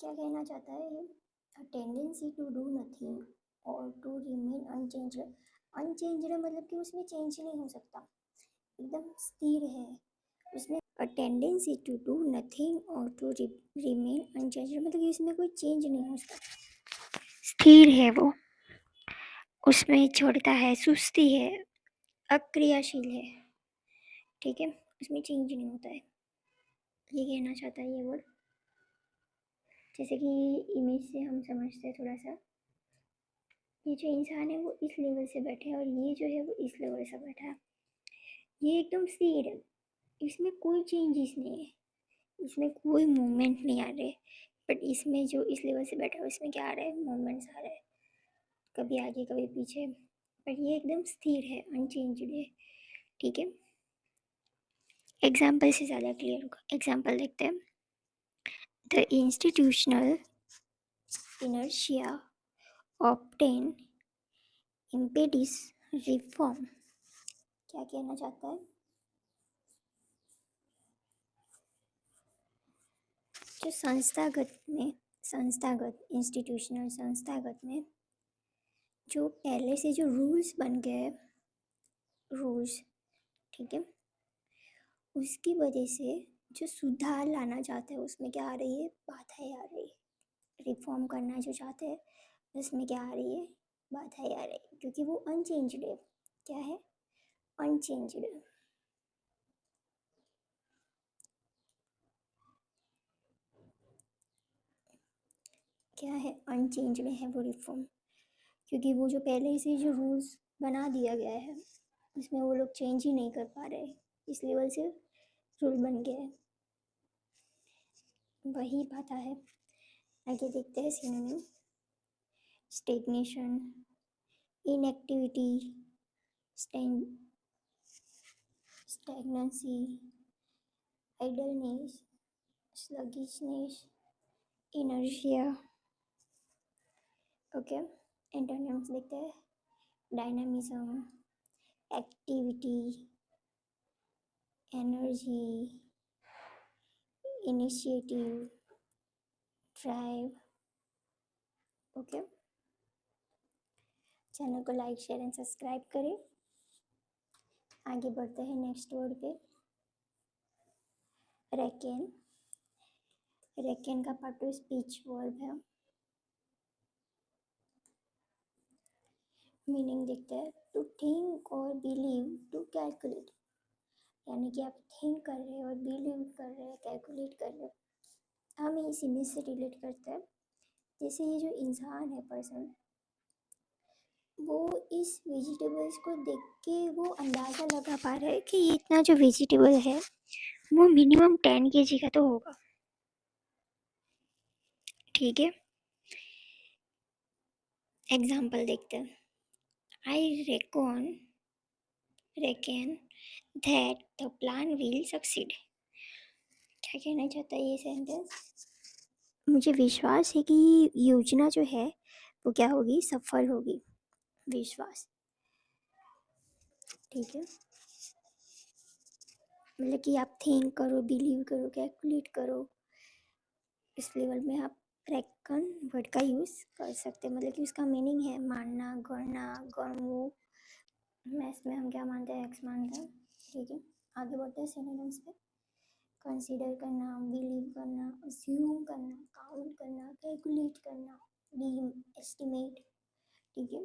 क्या कहना चाहता है ये? A tendency to do nothing or to remain unchanged। Unchanged मतलब कि उसमें चेंज नहीं हो सकता, एकदम स्थिर है उसमें। A tendency to do nothing or to remain unchanged मतलब कि उसमें कोई चेंज नहीं हो सकता, स्थिर है वो, उसमें छोड़ता है, सुस्ती है, अक्रियाशील है। ठीक है, उसमें चेंज नहीं होता है, ये कहना चाहता है ये वर्ड। जैसे कि इमेज से हम समझते हैं थोड़ा सा, ये जो इंसान है वो इस लेवल से बैठा है और ये जो है वो इस लेवल से बैठा है। ये एकदम स्थिर है, इसमें कोई चेंजेस नहीं है, इसमें कोई मूवमेंट नहीं आ रहे। बट इसमें जो इस लेवल से बैठा है उसमें क्या आ रहा है, मूवमेंट्स आ रहे हैं, कभी आगे कभी पीछे। बट ये एकदम स्थिर है, अनचेंज्ड है। ठीक है, एग्जाम्पल से ज़्यादा क्लियर होगा। एग्जाम्पल देखते हैं। The institutional inertia obtain impetus reform। क्या कहना चाहता है? जो संस्थागत इंस्टीट्यूशनल संस्थागत में जो पहले से जो रूल्स बन गए, रूल्स, ठीक है, उसकी वजह से जो सुधार लाना चाहते हैं उसमें क्या आ रही है, बाधाएं आ रही है। रिफॉर्म करना जो चाहते हैं उसमें क्या आ रही है, बाधाएं आ रही है, क्योंकि वो अनचेंज्ड है। क्या है? अनचेंज्ड। क्या है? अनचेंज्ड है वो रिफॉर्म, क्योंकि वो जो पहले से जो रूल्स बना दिया गया है उसमें वो लोग चेंज ही नहीं कर पा रहे, इस लेवल से रूल बन गया है। वही बात है। आगे देखते हैं synonym. Stagnation, inactivity, stagnancy, idleness, sluggishness, inertia. Okay, antonyms देखते हैं। Dynamism, activity, energy, initiative, drive. Okay, channel को लाइक शेयर एंड सब्सक्राइब करें। आगे बढ़ते हैं नेक्स्ट वर्ड पे। रेकेन। रेकेन का पार्ट ऑफ स्पीच वर्ब है। मीनिंग देखते हैं, टू थिंक और बिलीव, टू कैलकुलेट, यानी कि आप थिंक कर रहे हो और बिलीव कर रहे हैं, कैलकुलेट कर रहे हो। हम इस इमेज से रिलेट करते हैं, जैसे ये जो इंसान है, पर्सन, वो इस वेजिटेबल्स को देख के वो अंदाज़ा लगा पा रहा है कि ये इतना जो वेजिटेबल है वो मिनिमम 10 kg का तो होगा। ठीक है, एग्जाम्पल देखते हैं। आई reckon that the plan will succeed. क्या कहना चाहता है ये सेंटेंस? मुझे विश्वास है कि योजना जो है वो क्या होगी, सफल होगी। विश्वास, ठीक है, मतलब कि आप थिंक करो, बिलीव करो, कैलकुलेट करो, इस लेवल में आप रेकन वर्ड का यूज़ कर सकते हैं। मतलब कि उसका मीनिंग है मानना, गणना, गणवो। मैथ्स में हम क्या मानते हैं, एक्स मानते हैं। ठीक है, आगे बढ़ते हैं सिनोनिम्स पे। कंसीडर करना, बिलीव करना, अज्यूम करना, काउंट करना, कैलकुलेट करना, डीम, एस्टिमेट। ठीक है,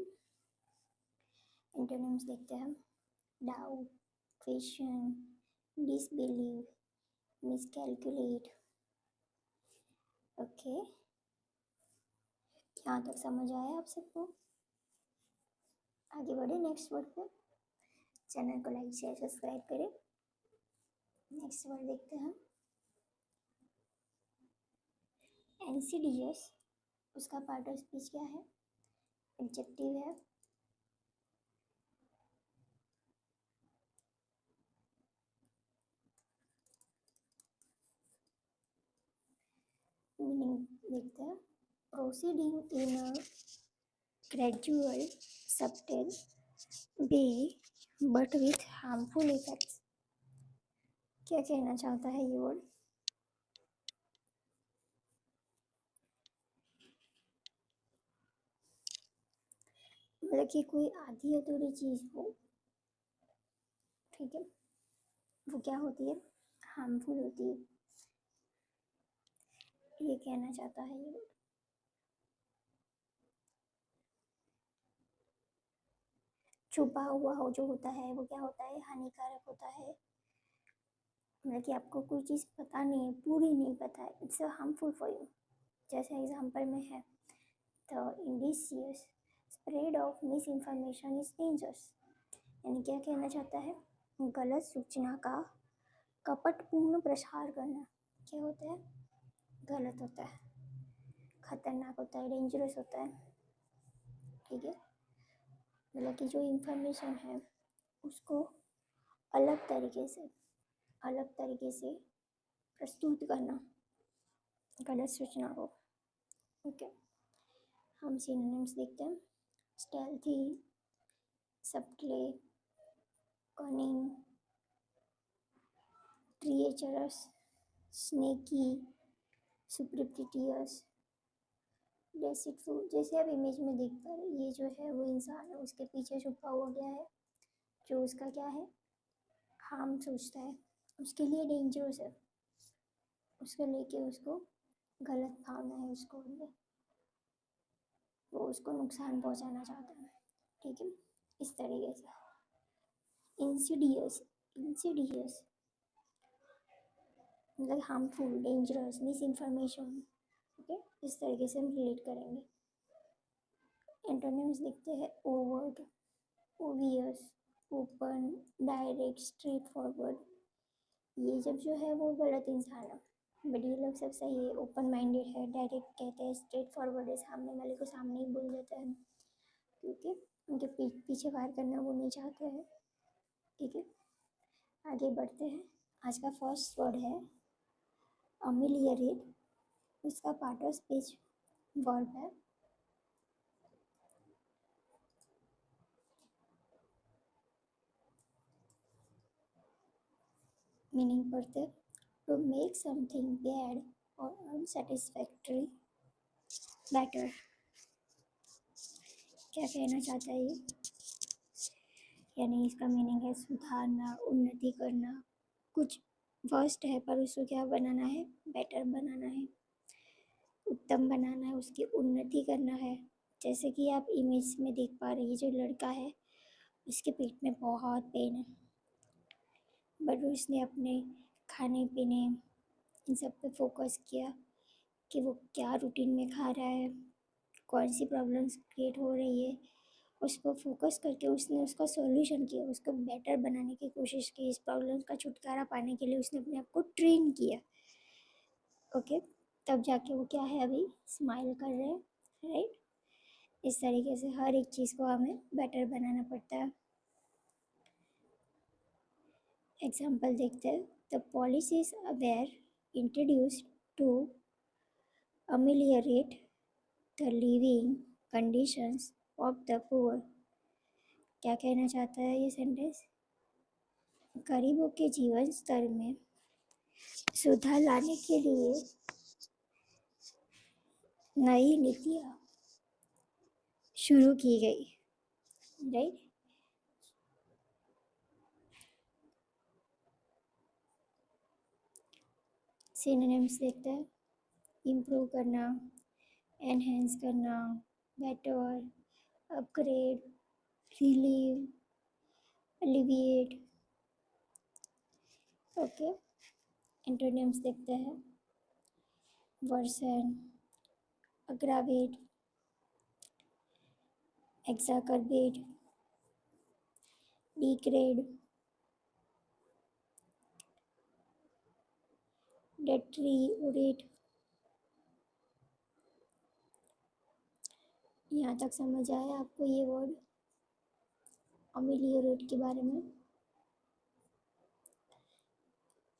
एंटोनिम्स देखते हैं। Doubt, question, disbelieve, miscalculate. Okay, यहाँ तक समझ आया आप सबको? आगे बढ़े नेक्स्ट वर्ड पे। चैनल को लाइक शेयर सब्सक्राइब करें। नेक्स्ट वर्ड देखते हैं, इंसीडियस। उसका पार्ट ऑफ स्पीच क्या है, एडजेक्टिव है। मीनिंग देखते हैं, proceeding in a gradual subtle way but with harmful effects. क्या कहना चाहता है ये वर्ड? मतलब कि कोई आधी अधूरी चीज़ हो, ठीक है, वो क्या होती है, हार्मफुल होती है। ये कहना चाहता है ये वर्ड। छुपा हुआ हो जो होता है वो क्या होता है, हानिकारक होता है। मतलब कि आपको कोई चीज़ पता नहीं है, पूरी नहीं पता है, इट्स हार्मफुल फॉर यू। जैसे एग्जांपल में है, the insidious spread of misinformation is dangerous. यानी क्या कहना चाहता है, गलत सूचना का कपटपूर्ण प्रसार करना क्या होता है, गलत होता है, खतरनाक होता है, डेंजरस होता है। ठीक है, मतलब कि जो इन्फॉर्मेशन है उसको अलग तरीके से प्रस्तुत करना, गलत सूचना को। ओके, हम सिनोनिम्स देखते हैं। Stealthy, subtle, cunning, treacherous, sneaky, surreptitious, deceitful. जैसे आप इमेज में देख पा रहे, ये जो है वो इंसान है, उसके पीछे छुपा हुआ गया है जो उसका क्या है, हार्म सोचता है, उसके लिए डेंजरस है, उसको लेके उसको गलत भावना है उसको अंदर, वो उसको नुकसान पहुंचाना चाहता है। ठीक है, इस तरीके से। इंसिडियस, इंसिडियस मतलब harmful, dangerous, miss information. Okay, इस तरीके से हम रिलेट करेंगे। एंटोनिम्स देखते हैं, overt, obvious, open, direct, straight forward. ये जब जो है वो गलत इंसान है, बट ये लोग सब सही है, ओपन माइंडेड है, डायरेक्ट कहते हैं, स्ट्रेट फॉरवर्ड है, सामने वाले को सामने ही बोल देते हैं, क्योंकि उनके पीछे वार करना वो नहीं चाहते हैं। ठीक है, आगे बढ़ते हैं। आज का फर्स्ट वर्ड है अमिलियरेट। उसका पार्ट ऑफ स्पीच वर्ब है। मीनिंग पढ़ते, टू मेक समथिंग बैड और अनसेटिस्फैक्ट्री बेटर। क्या कहना चाहता है ये? यानी इसका मीनिंग है सुधारना, उन्नति करना। कुछ वर्स्ट है पर उसको क्या बनाना है, बेटर बनाना है, उत्तम बनाना है, उसकी उन्नति करना है। जैसे कि आप इमेज में देख पा रही है, जो लड़का है उसके पेट में बहुत पेन है, बट उसने अपने खाने पीने इन सब पे फोकस किया कि वो क्या रूटीन में खा रहा है, कौन सी प्रॉब्लम्स क्रिएट हो रही है, उस पर फोकस करके उसने उसका सॉल्यूशन किया, उसको बेटर बनाने की कोशिश की, इस प्रॉब्लम का छुटकारा पाने के लिए उसने अपने आप को ट्रेन किया। ओके, तब जाके वो क्या है, अभी स्माइल कर रहे हैं, राइट। इस तरीके से हर एक चीज़ को हमें बेटर बनाना पड़ता है। एग्जाम्पल देखते हैं। The policies were introduced to ameliorate the living conditions of the poor. क्या कहना चाहता है ये सेंटेंस? गरीबों के जीवन स्तर में सुधार लाने के लिए नई नीतियाँ शुरू की गई, राइट। सिनोनिम्स देखते हैं। इम्प्रूव करना, एनहेंस करना, better, upgrade, relieve, alleviate. Okay, antonyms देखते हैं। Worsen, aggravate, exacerbate, degrade, deteriorate. यहाँ तक समझ आया आपको ये वर्ड अमेलियोरेट के बारे में?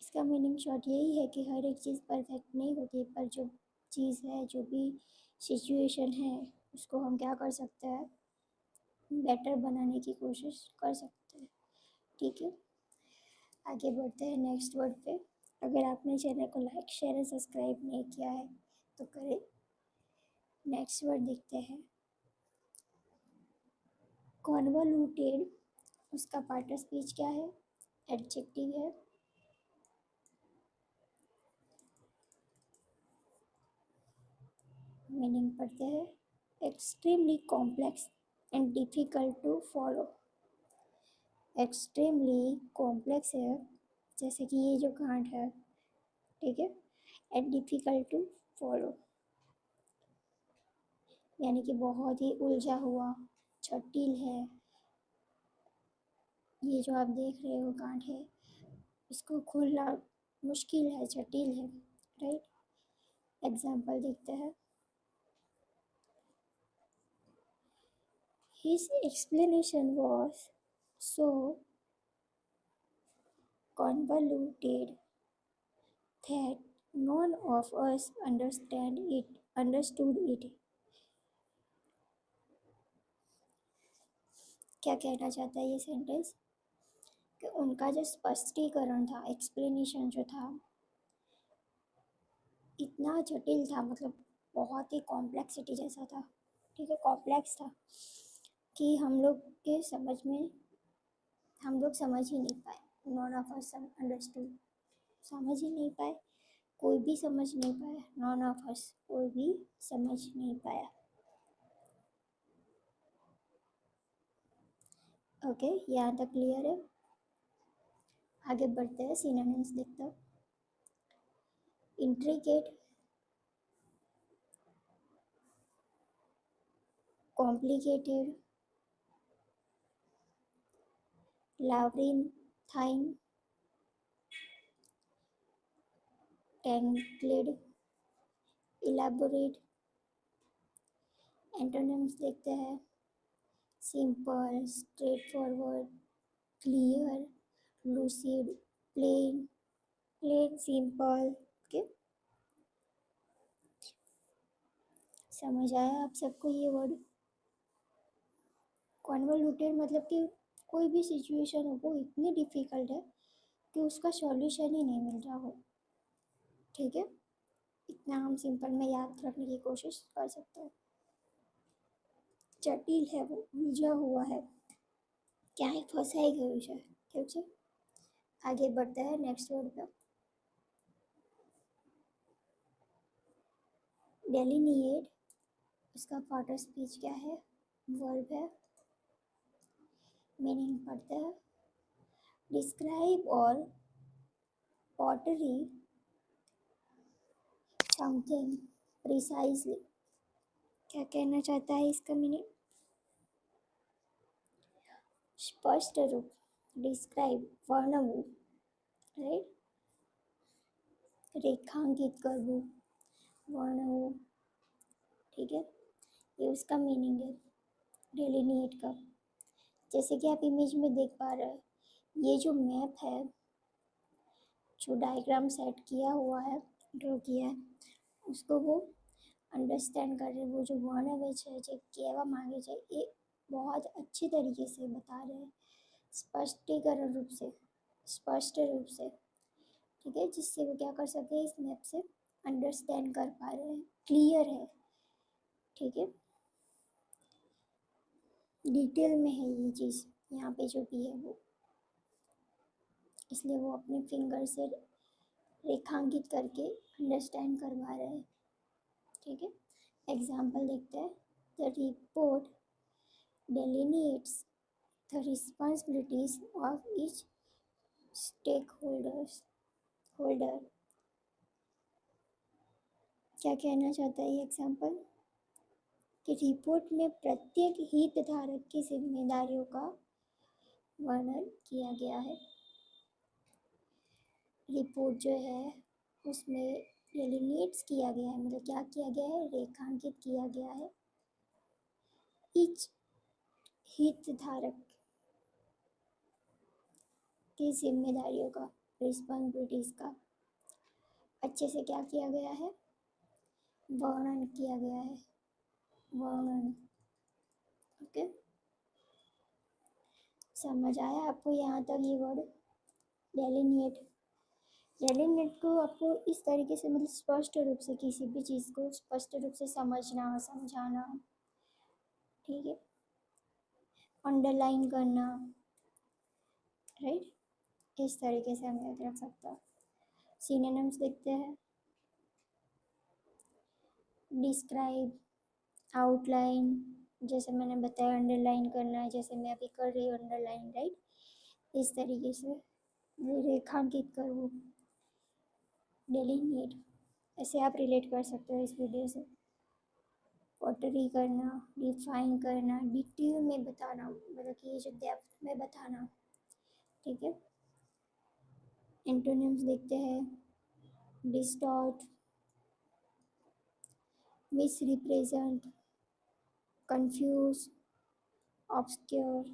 इसका मीनिंग शॉर्ट यही है कि हर एक चीज़ परफेक्ट नहीं होती, पर जो चीज़ है, जो भी सिचुएशन है, उसको हम क्या कर सकते हैं, बेटर बनाने की कोशिश कर सकते हैं। ठीक है, आगे बढ़ते हैं नेक्स्ट वर्ड पे। अगर आपने चैनल को लाइक, शेयर और सब्सक्राइब नहीं किया है तो करें। नेक्स्ट वर्ड देखते हैं। कॉन्वोल्यूटेड, उसका पार्ट ऑफ स्पीच क्या है, एडजेक्टिव है। मीनिंग पढ़ते हैं। Extremely complex and difficult to follow. Extremely complex है, जैसे कि ये जो गांठ है, ठीक है, एंड डिफ़िकल्ट टू फॉलो, यानी कि बहुत ही उलझा हुआ, जटिल है। ये जो आप देख रहे हो गांठ है, इसको खोलना मुश्किल है, जटिल है, राइट। एग्जाम्पल देखते हैं। His explanation was so convoluted that none of us understood it. क्या कहना चाहता है ये सेंटेंस? कि उनका जो स्पष्टीकरण था, एक्सप्लेनेशन जो था, इतना जटिल था, मतलब बहुत ही कॉम्प्लेक्सिटी जैसा था, ठीक है, कॉम्प्लेक्स था कि हम लोग के समझ में, हम लोग समझ ही नहीं पाए। नॉन ऑफ अस अंडरस्टूड, समझ ही नहीं पाए, कोई भी समझ नहीं पाया। नॉन ऑफ अस, कोई भी समझ नहीं पाया। ओके, यहाँ तक क्लियर है। आगे बढ़ते हैं, सिनोनिम्स देखते हैं। Intricate, complicated, labyrinthine, tangled, elaborate. Antonyms देखते हैं। Simple, straightforward, clear, lucid, plain, plain simple. Okay, समझ आया आप सबको ये वर्ड? कॉन्वोल्यूटेड मतलब कि कोई भी सिचुएशन हो वो इतनी डिफ़िकल्ट है कि उसका सॉल्यूशन ही नहीं मिल रहा हो, ठीक है। इतना हम सिंपल में याद रखने की कोशिश कर सकते हैं। जटिल है, वो उलझा हुआ है, क्या है, फंसाई गई है। ठीक है, आगे बढ़ते हैं नेक्स्ट वर्ड पे। डेलिनिएट, उसका पार्ट ऑफ स्पीच क्या है, वर्ब है। मीनिंग पढ़ते हैं, डिस्क्राइब और पोर्ट्रे समथिंग प्रिसाइजली। क्या कहना चाहता है इसका मीनिंग, स्पष्ट रूप, डिस्क्राइब वर्णवू, राइट, रेखांकित करवू, वर्णवू, ठीक है, ये उसका मीनिंग है डेलिनिएट का। जैसे कि आप इमेज में देख पा रहे हैं, ये जो मैप है, जो डायग्राम सेट किया हुआ है, ड्रॉ किया है, उसको वो अंडरस्टैंड कर रहे हैं। वो जो वर्णव है, जो कहवा मांगे जाए, ये बहुत अच्छी तरीके से बता रहे हैं, स्पष्टीकरण रूप से, स्पष्ट रूप से, ठीक है, जिससे वो क्या कर सके, इस मैप से अंडरस्टैंड कर पा रहे हैं, क्लियर है, ठीक है, डिटेल में है ये चीज़ यहाँ पे जो भी है वो, इसलिए वो अपने फिंगर से रेखांकित करके अंडरस्टैंड करवा रहे हैं, ठीक है। एग्जाम्पल देखते हैं, the report delineates the responsibilities of each holder। क्या कहना चाहता है ये एग्जाम्पल, कि रिपोर्ट में प्रत्येक हितधारक की जिम्मेदारियों का वर्णन किया गया है। रिपोर्ट जो है उसमें डेलिनेट्स किया गया है, मतलब क्या किया गया है, रेखांकित किया गया है ईच हितधारक की जिम्मेदारियों का, रिस्पॉन्सिबिलिटीज का अच्छे से क्या किया गया है, वर्णन किया गया है, वर्णन, ओके। समझ आया आपको यहाँ तक ये वर्ड डेलिनिएट। डेलिनिएट को आपको इस तरीके से, मतलब स्पष्ट रूप से किसी भी चीज़ को स्पष्ट रूप से समझना, समझाना, ठीक है, अंडरलाइन करना, राइट, इस तरीके से हम याद रख सकते हैं। सिनोनिम्स देखते हैं, डिस्क्राइब, आउटलाइन, जैसे मैंने बताया अंडरलाइन करना है, जैसे मैं अभी कर रही हूँ अंडरलाइन, राइट, इस तरीके से रेखांकित करो, डेलिनिएट, ऐसे आप रिलेट कर सकते हो इस वीडियो से। पोर्ट्रे करना, डिफाइन करना, डिटेल में बताना, मतलब कि ये जो डेप्थ में बताना, ठीक है। एंटोनिम्स देखते हैं, distort, misrepresent, confuse, obscure,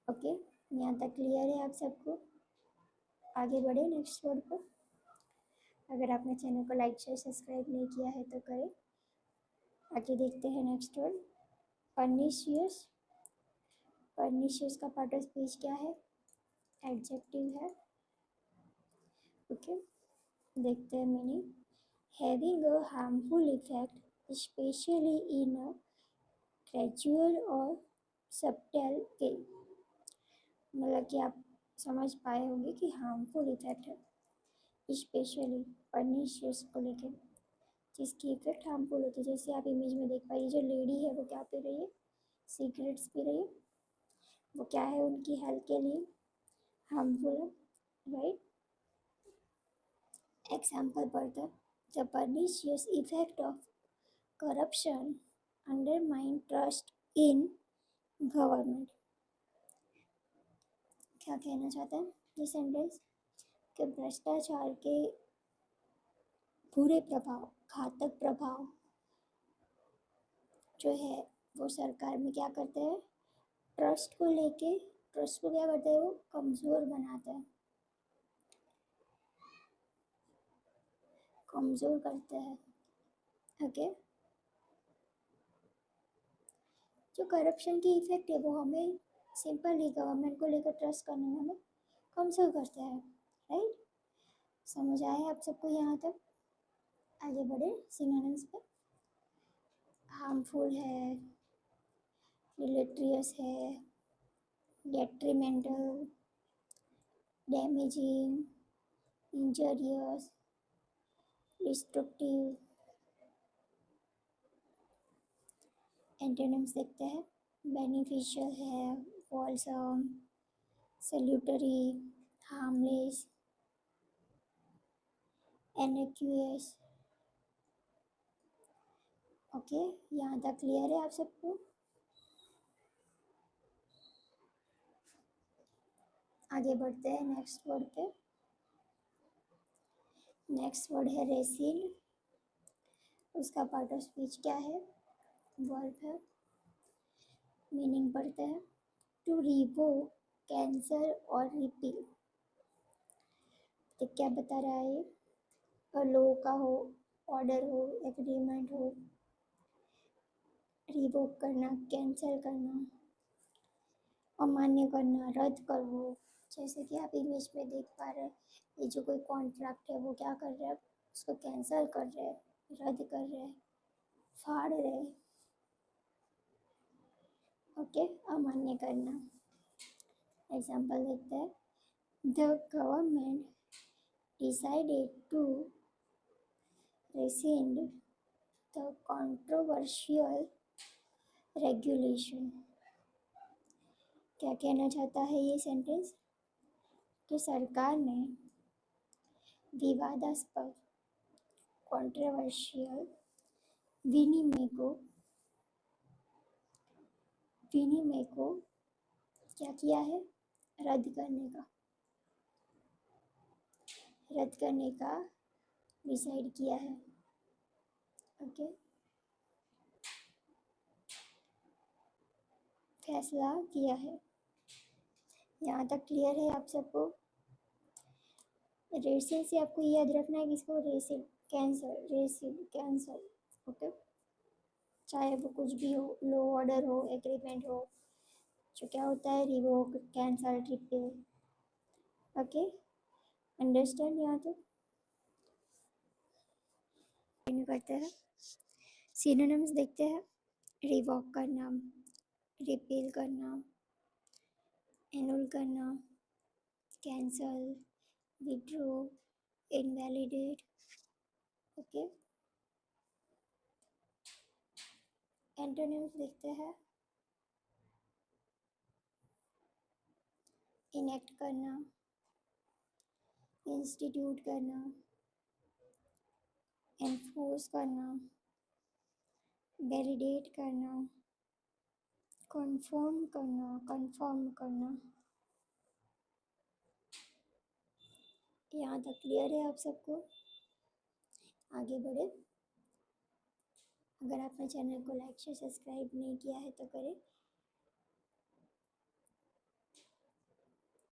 okay. यहाँ तक क्लियर है आप सबको, आगे बढ़े नेक्स्ट वर्ड पर। अगर आपने चैनल को लाइक शेयर सब्सक्राइब नहीं किया है तो करें। आगे देखते हैं नेक्स्ट वर्ड, परनिशियस। परनिशियस का पार्ट ऑफ स्पीच क्या है, एडजेक्टिव है, ओके। देखते हैं meaning, having a harmful effect specially in a gradual और सबटल वे, मतलब कि आप समझ पाए होंगे कि हार्मफुल इफेक्ट है, स्पेशली परनिशियस को लेके, जिसकी इफेक्ट हार्मफुल होती है। जैसे आप इमेज में देख पाइए, जो लेडी है वो क्या पी रही है, सिगरेट्स पी रही है, वो क्या है, उनकी हेल्थ के लिए हार्मफुल है, राइट। एग्जाम्पल पढ़ते हैं, the pernicious effect of corruption undermine trust in government। क्या कहना चाहते हैं ये सेंटेंस, कि भ्रष्टाचार के बुरे प्रभाव, घातक प्रभाव जो है वो सरकार में क्या करते हैं, ट्रस्ट को लेके, ट्रस्ट को क्या करते हैं, वो कमज़ोर बनाते हैं, कमज़ोर करते हैं, ओके। जो करप्शन की इफेक्ट है वो हमें सिंपली गवर्नमेंट को लेकर ट्रस्ट करने में हमें कमज़ोर करते हैं, राइट। समझ आए आप सबको यहाँ तक, आगे बढ़े सिनोनिम्स पे। हार्मफुल है, डिलेट्रियस है, detrimental, damaging, injurious, destructive. Antonyms देखते हैं। बेनिफिशियल है, होलसम, सैल्यूटरी, हार्मलेस, इनएक्यूएस। ओके, यहाँ तक क्लियर है आप सबको? आगे बढ़ते हैं नेक्स्ट वर्ड पे। नेक्स्ट वर्ड है रेसिन। उसका पार्ट ऑफ स्पीच क्या है? वर्ब है। मीनिंग पढ़ते हैं। टू रिवोक, कैंसल और रिपील। तो क्या बता रहा है ये? लो का हो, ऑर्डर हो, एग्रीमेंट हो, रिवोक करना, कैंसिल करना, अमान्य करना, रद्द करना। जैसे कि आप इमेज में देख पा रहे हैं, ये जो कोई कॉन्ट्रैक्ट है वो क्या कर रहे हैं, उसको कैंसिल कर रहे हैं, रद्द कर रहे हैं, फाड़ रहे हैं। ओके, अमान्य करना। एग्जाम्पल देखते हैं। The government decided to rescind the controversial regulation। क्या कहना चाहता है ये सेंटेंस? कि सरकार ने विवादास्पद कॉन्ट्रोवर्शियल विनिमय को क्या किया है? रद्द करने का डिसाइड किया है। ओके, फैसला किया है। यहाँ तक क्लियर है आप सबको? रेसिल से आपको याद रखना है किसको? Wrestle, cancer. ओके, चाहे वो कुछ भी हो, लो ऑर्डर हो, एग्रीमेंट हो, जो क्या होता है, revoke, cancel, repeal. Okay, understand? यहाँ तक करते हैं। सिनोनिम्स देखते हैं। रिवोक करना, रिपील करना, एनुल करना, cancel, withdraw, invalidate. Okay, antonyms देखते हैं। इनेक्ट करना, इंस्टीट्यूट करना, एनफोर्स करना, वैलिडेट करना, कंफर्म करना। यहाँ तक क्लियर है आप सबको? आगे बढ़े। अगर आपने चैनल को लाइक शेयर सब्सक्राइब नहीं किया है तो करें।